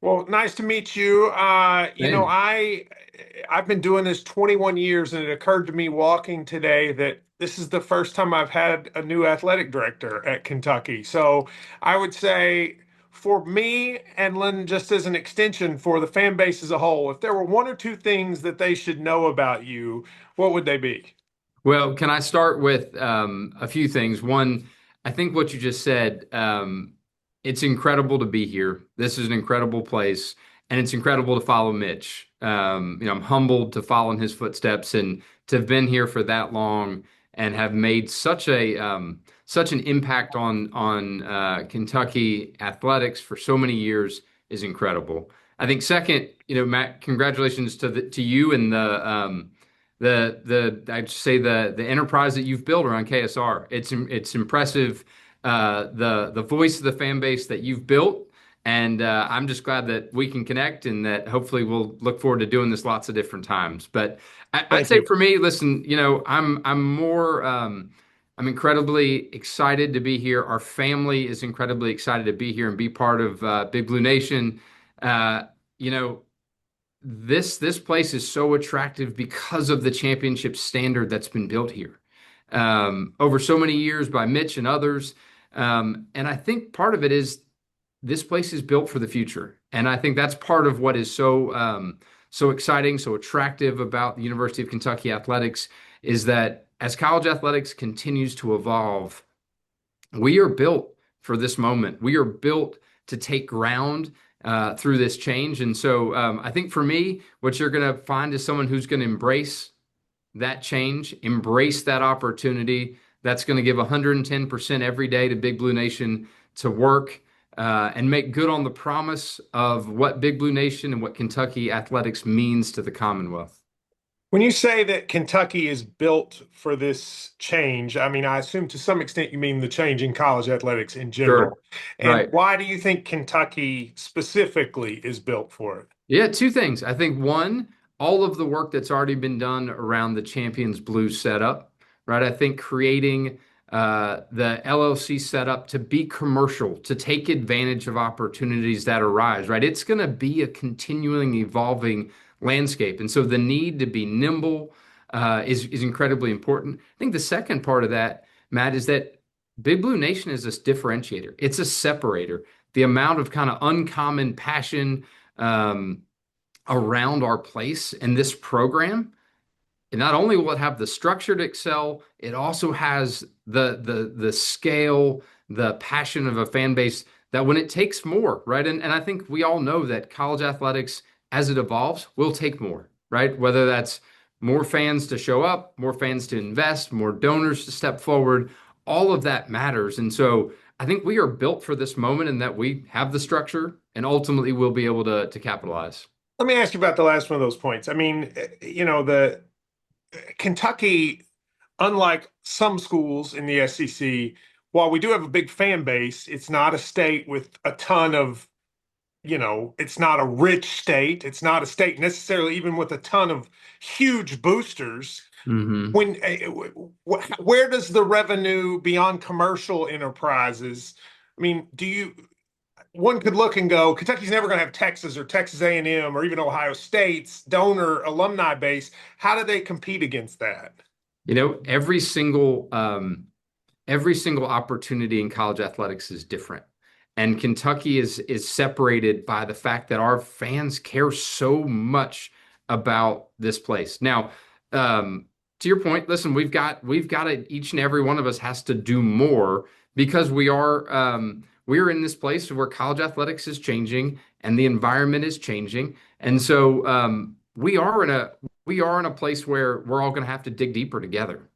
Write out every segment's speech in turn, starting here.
Well, nice to meet you. Same. I've been doing this 21 years, and it occurred to me walking today that this is the first time I've had a new athletic director at Kentucky. So I would say for me and Lynn, just as an extension for the fan base as a whole, if there were one or two things that they should know about you, what would they be? Well, can I start with a few things? One, I think what you just said, it's incredible to be here. This is an incredible place, and it's incredible to follow Mitch. I'm humbled to follow in his footsteps and to have been here for that long and have made such an impact on Kentucky athletics for so many years is incredible. I think second, Matt, congratulations to you and the I'd say the enterprise that you've built around KSR. It's impressive, the voice of the fan base that you've built, and I'm just glad that we can connect and that hopefully we'll look forward to doing this lots of different times. But I'd Thank say you. for me, listen, I'm incredibly excited to be here. Our family is incredibly excited to be here and be part of Big Blue Nation. Uh, you know, this place is so attractive because of the championship standard that's been built here over so many years by Mitch and others. And I think part of it is this place is built for the future, and I think that's part of what is so exciting, so attractive about the University of Kentucky athletics is that as college athletics continues to evolve, we are built for this moment. We are built to take ground through this change. And so I think for me, what you're going to find is someone who's going to embrace that change, embrace that opportunity. That's going to give 110% every day to Big Blue Nation to work and make good on the promise of what Big Blue Nation and what Kentucky athletics means to the Commonwealth. When you say that Kentucky is built for this change, I mean, I assume to some extent you mean the change in college athletics in Sure. general. And Right. why do you think Kentucky specifically is built for it? Yeah, two things. I think one, all of the work that's already been done around the Champions Blue setup, right? I think creating the LLC setup to be commercial, to take advantage of opportunities that arise, right? It's going to be a continuing evolving landscape. And so the need to be nimble is incredibly important. I think the second part of that, Matt, is that Big Blue Nation is this differentiator. It's a separator. The amount of kind of uncommon passion, um, around our place in this program. And not only will it have the structure to excel, it also has the scale, the passion of a fan base that when it takes more, right? And I think we all know that college athletics, as it evolves, will take more, right? Whether that's more fans to show up, more fans to invest, more donors to step forward, all of that matters. And so I think we are built for this moment and that we have the structure and ultimately we'll be able to capitalize. Let me ask you about the last one of those points. I mean, the Kentucky, unlike some schools in the SEC, while we do have a big fan base, it's not a state with a ton of, it's not a rich state. It's not a state necessarily even with a ton of huge boosters. Hmm. When where does the revenue beyond commercial enterprises? I mean, do you one could look and go, Kentucky's never going to have Texas or Texas A&M or even Ohio State's donor alumni base. How do they compete against that? Every single opportunity in college athletics is different. And Kentucky is separated by the fact that our fans care so much about this place. Now, to your point, listen, we've got it. Each and every one of us has to do more because we're in this place where college athletics is changing and the environment is changing. And so we are in a place where we're all going to have to dig deeper together.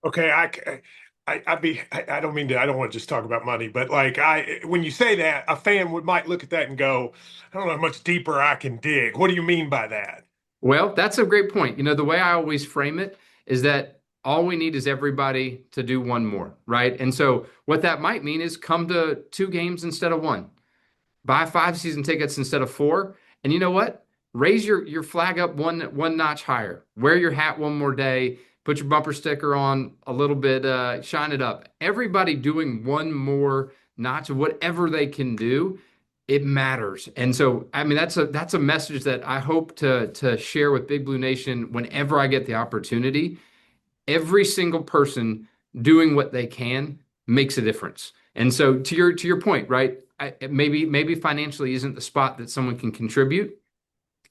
Okay, I don't mean to, I don't want to just talk about money, but like when you say that, a fan might look at that and go, I don't know how much deeper I can dig. What do you mean by that? Well, that's a great point. The way I always frame it is that all we need is everybody to do one more, right? And so what that might mean is come to two games instead of one, buy five season tickets instead of four. And you know what? Raise your flag up one notch higher. Wear your hat one more day. Put your bumper sticker on a little bit. Shine it up. Everybody doing one more notch of whatever they can do. It matters. And so, I mean, that's a message that I hope to share with Big Blue Nation whenever I get the opportunity. Every single person doing what they can makes a difference. And so to your point, right? Maybe financially isn't the spot that someone can contribute.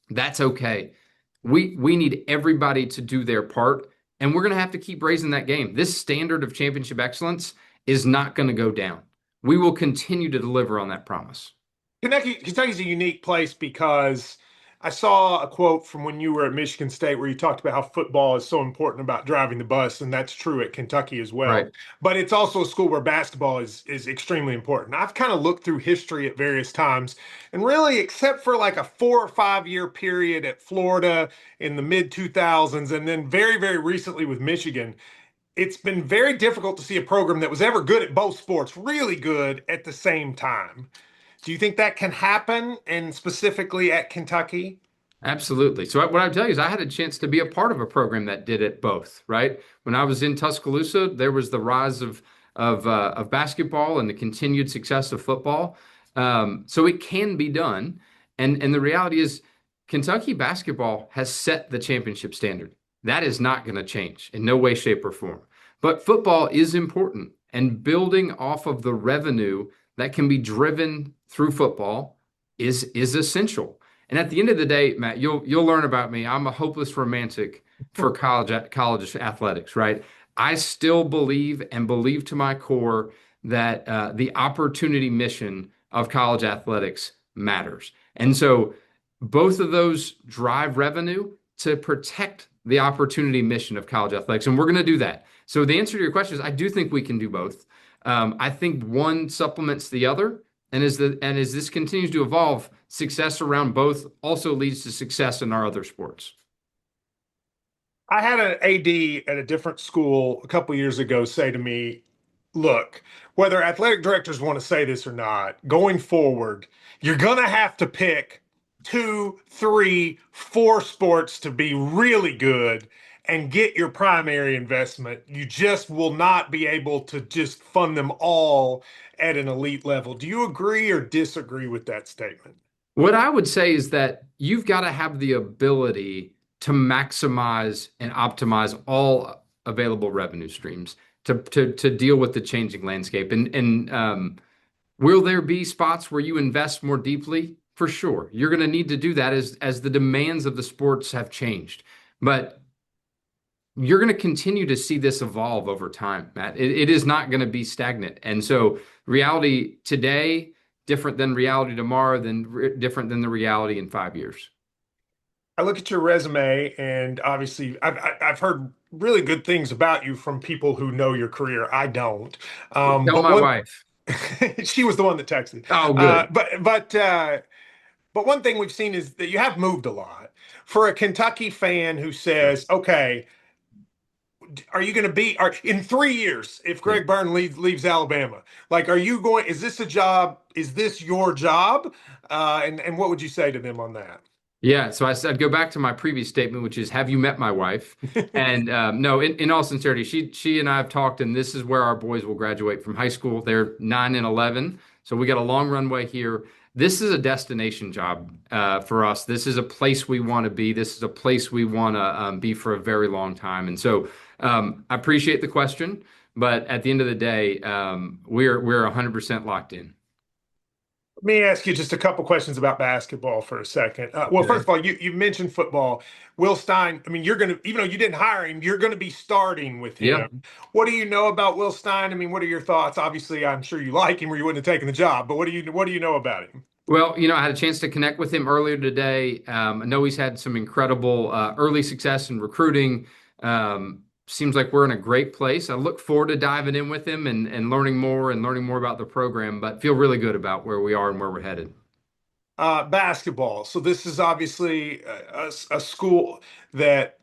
That's okay. We need everybody to do their part, and we're going to have to keep raising that game. This standard of championship excellence is not going to go down. We will continue to deliver on that promise. Kentucky's a unique place because I saw a quote from when you were at Michigan State where you talked about how football is so important about driving the bus, and that's true at Kentucky as well. Right. But it's also a school where basketball is extremely important. I've kind of looked through history at various times, and really, except for like a 4 or 5 year period at Florida in the mid 2000s, and then very, very recently with Michigan, it's been very difficult to see a program that was ever good at both sports, really good at the same time. Do you think that can happen, and specifically at Kentucky? Absolutely. So what I tell you is I had a chance to be a part of a program that did it both, right? When I was in Tuscaloosa, there was the rise of basketball and the continued success of football. So it can be done. And the reality is Kentucky basketball has set the championship standard. That is not going to change in no way, shape, or form. But football is important, and building off of the revenue that can be driven through football is essential. And at the end of the day, Matt, you'll learn about me. I'm a hopeless romantic for college athletics, right? I still believe and believe to my core that the opportunity mission of college athletics matters. And so both of those drive revenue to protect the opportunity mission of college athletics. And we're going to do that. So the answer to your question is I do think we can do both. I think one supplements the other. And as this continues to evolve, success around both also leads to success in our other sports. I had an AD at a different school a couple years ago say to me, look, whether athletic directors want to say this or not, going forward, you're going to have to pick two, three, four sports to be really good and get your primary investment. You just will not be able to just fund them all at an elite level. Do you agree or disagree with that statement? What I would say is that you've got to have the ability to maximize and optimize all available revenue streams to deal with the changing landscape. And will there be spots where you invest more deeply? For sure. You're going to need to do that as the demands of the sports have changed. But you're going to continue to see this evolve over time, Matt. It is not going to be stagnant. And so reality today, different than reality tomorrow, different than the reality in 5 years. I look at your resume, and obviously, I've heard really good things about you from people who know your career. I don't, Tell but my one wife. she was the one that texted. Oh, Uh, good. but but uh, but one thing we've seen is that you have moved a lot. For a Kentucky fan who Sure. says, "Okay, are you going to be in 3 years if Yeah. Greg Byrne leaves Alabama? Like, are you going? Is this a job? Is this your job? And what would you say to them on that?" Yeah, so I'd go back to my previous statement, which is, have you met my wife? And no, in all sincerity, she and I have talked, and this is where our boys will graduate from high school. They're 9 and 11, so we got a long runway here. This is a destination job for us. This is a place we want to be. This is a place we want to be for a very long time. And so I appreciate the question, but at the end of the day, we're 100% locked in. Let me ask you just a couple questions about basketball for a second. Well, first Okay. of all, you mentioned football. Will Stein, I mean, you're going to, even though you didn't hire him, you're going to be starting with Yeah. him. What do you know about Will Stein? I mean, what are your thoughts? Obviously, I'm sure you like him or you wouldn't have taken the job, but what do you know about him? Well, I had a chance to connect with him earlier today. I know he's had some incredible early success in recruiting. Seems like we're in a great place. I look forward to diving in with him and learning more about the program, but feel really good about where we are and where we're headed. Basketball. So this is obviously a school that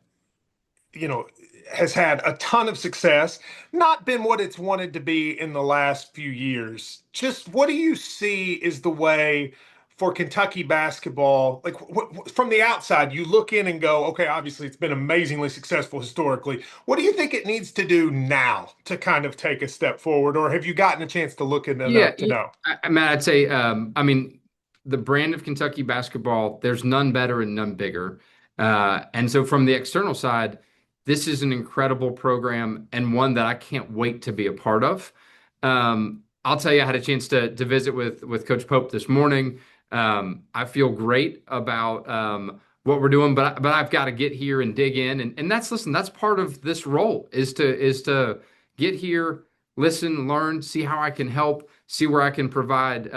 you know, has had a ton of success, not been what it's wanted to be in the last few years. Just what do you see is the way for Kentucky basketball? Like from the outside, you look in and go, okay, obviously it's been amazingly successful historically. What do you think it needs to do now to kind of take a step forward, or have you gotten a chance to look in Yeah, enough to know? Matt, I'd say, I mean, the brand of Kentucky basketball, there's none better and none bigger. And so from the external side, this is an incredible program and one that I can't wait to be a part of. I'll tell you, I had a chance to visit with Coach Pope this morning. I feel great about what we're doing, but I've got to get here and dig in, and that's listen, that's part of this role is to get here, listen, learn, see how I can help, see where I can provide,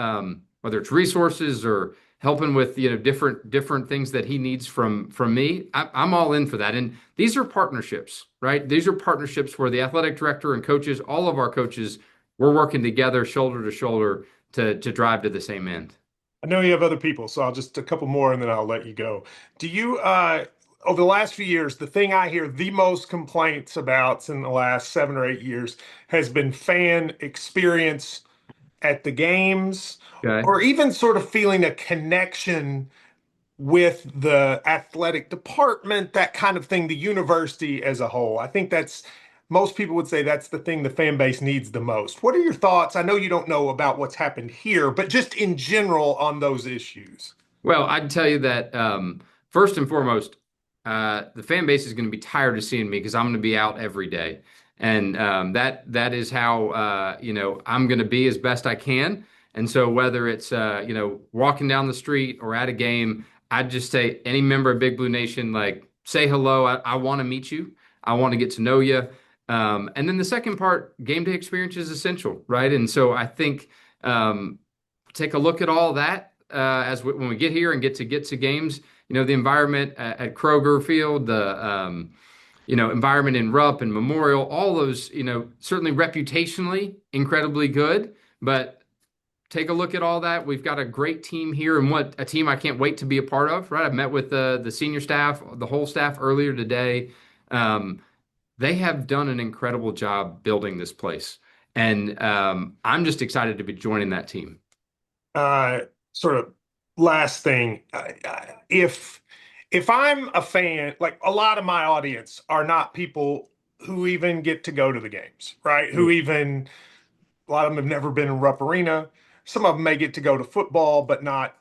whether it's resources or helping with different things that he needs from me. I'm all in for that, and these are partnerships, right? These are partnerships where the athletic director and coaches, all of our coaches, we're working together, shoulder to shoulder, to drive to the same end. I know you have other people, so I'll just a couple more and then I'll let you go. Do you, over the last few years, the thing I hear the most complaints about in the last 7 or 8 years has been fan experience at the games, Okay. or even sort of feeling a connection with the athletic department, that kind of thing, the university as a whole. I think that's most people would say that's the thing the fan base needs the most. What are your thoughts? I know you don't know about what's happened here, but just in general on those issues. Well, I'd tell you that first and foremost, the fan base is going to be tired of seeing me because I'm going to be out every day, and that is how I'm going to be as best I can. And so whether it's walking down the street or at a game, I'd just say any member of Big Blue Nation, like say hello. I want to meet you. I want to get to know you. And then the second part, game day experience is essential, right? And so I think um, take a look at all that when we get here and get to games. The environment at Kroger Field, the environment in Rupp and Memorial, all those, certainly reputationally incredibly good. But take a look at all that. We've got a great team here, and what a team I can't wait to be a part of. Right, I met with the senior staff, the whole staff earlier today. Um, they have done an incredible job building this place, and I'm just excited to be joining that team. uh, Sort of last thing, if I'm a fan, like a lot of my audience are not people who even get to go to the games, right? Who even a lot of them have never been in Rupp Arena. Some of them may get to go to football, but not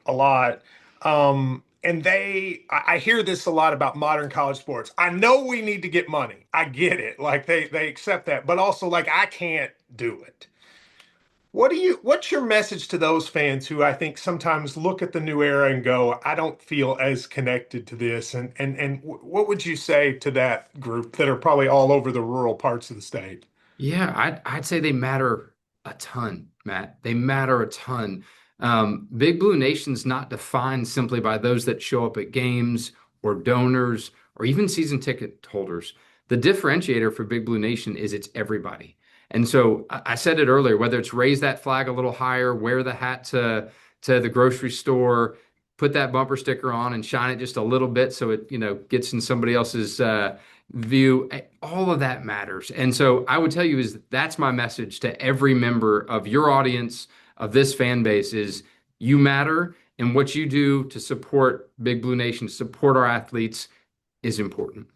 a lot. And I hear this a lot about modern college sports. I know we need to get money. I get it. Like they accept that, but also like I can't do it. What's your message to those fans who I think sometimes look at the new era and go, I don't feel as connected to this? And what would you say to that group that are probably all over the rural parts of the state? Yeah, I'd say they matter a ton, Matt. They matter a ton. Big Blue Nation's not defined simply by those that show up at games or donors or even season ticket holders. The differentiator for Big Blue Nation is it's everybody. And so I said it earlier, whether it's raise that flag a little higher, wear the hat to the grocery store, put that bumper sticker on and shine it just a little bit so it, gets in somebody else's view, all of that matters. And so I would tell you is that's my message to every member of your audience, of this fan base is you matter, and what you do to support Big Blue Nation, to support our athletes is important.